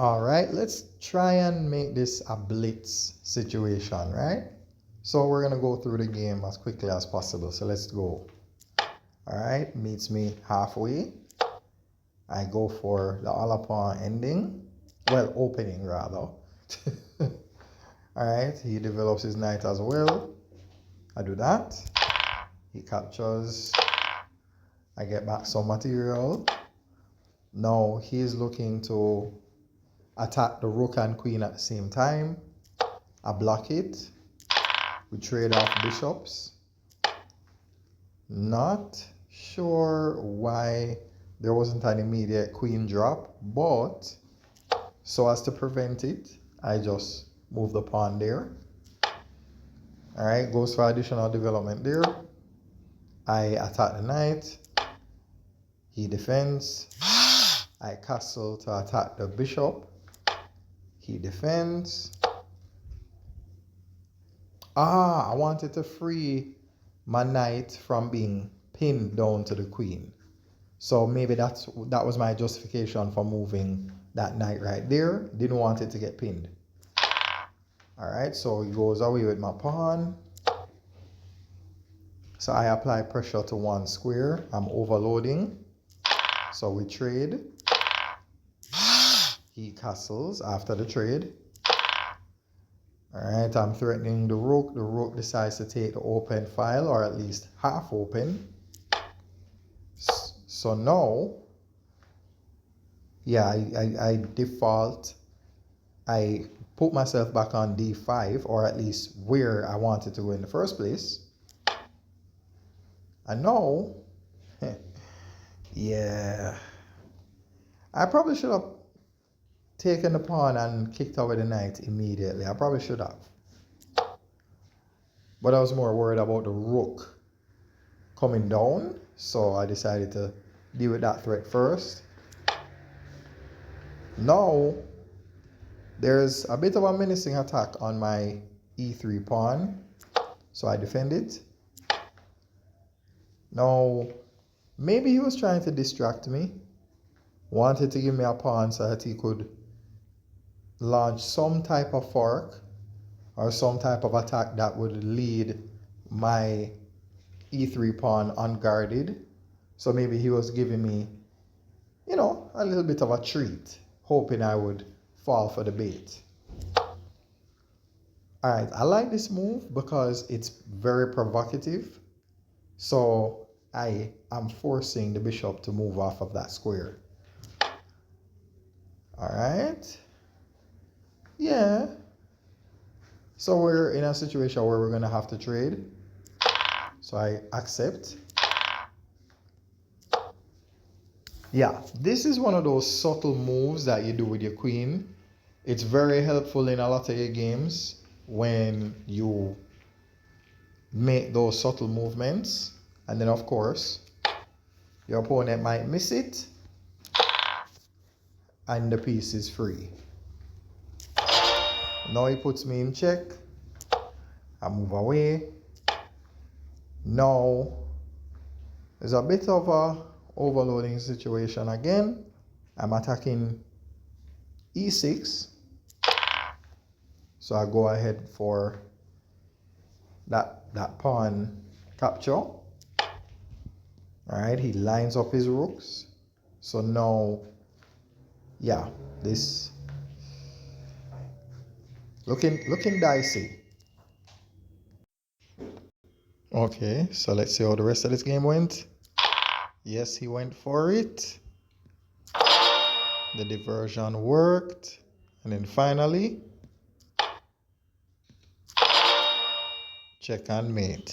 All right, let's try and make this a blitz situation, right? So we're gonna go through the game as quickly as possible. So let's go. All right, meets me halfway. I go for the all upon ending. Well, opening rather. All right, he develops his knight as well. I do that. He captures. I get back some material. Now he's looking to attack the rook and queen at the same time. I block it. We trade off bishops. Not sure why there wasn't an immediate queen drop, but so as to prevent it, I just move the pawn there. All right, goes for additional development there. I attack the knight. He defends. I castle to attack the bishop. He defends. I wanted to free my knight from being pinned down to the queen. So maybe that was my justification for moving that knight right there. Didn't want it to get pinned. All right, so he goes away with my pawn. So I apply pressure to one square. I'm overloading. So we trade. He castles after the trade. All right, I'm threatening the rook. The rook decides to take the open file, or at least half open. So now, yeah, I default. I put myself back on d5, or at least where I wanted to go in the first place. And now, yeah, I probably should have taken the pawn and kicked out with the knight immediately. I probably should have. But I was more worried about the rook coming down. So I decided to deal with that threat first. Now, there's a bit of a menacing attack on my e3 pawn. So I defend it. Now, maybe he was trying to distract me. Wanted to give me a pawn so that he could launch some type of fork or some type of attack that would lead my e3 pawn unguarded. So maybe he was giving me, you know, a little bit of a treat, hoping I would fall for the bait. All right, I like this move because it's very provocative. So I am forcing the bishop to move off of that square. All right. Yeah. So we're in a situation where we're going to have to trade. So I accept. Yeah, this is one of those subtle moves that you do with your queen. It's very helpful in a lot of your games when you make those subtle movements. And then, of course, your opponent might miss it. And the piece is free. Now he puts me in check. I move away. Now there's a bit of a overloading situation again. I'm attacking e6. So I go ahead for that pawn capture. All right, he lines up his rooks. So now, yeah, this looking dicey. Okay, so let's see how the rest of this game went. Yes, he went for it. The diversion worked. And then finally, check and mate.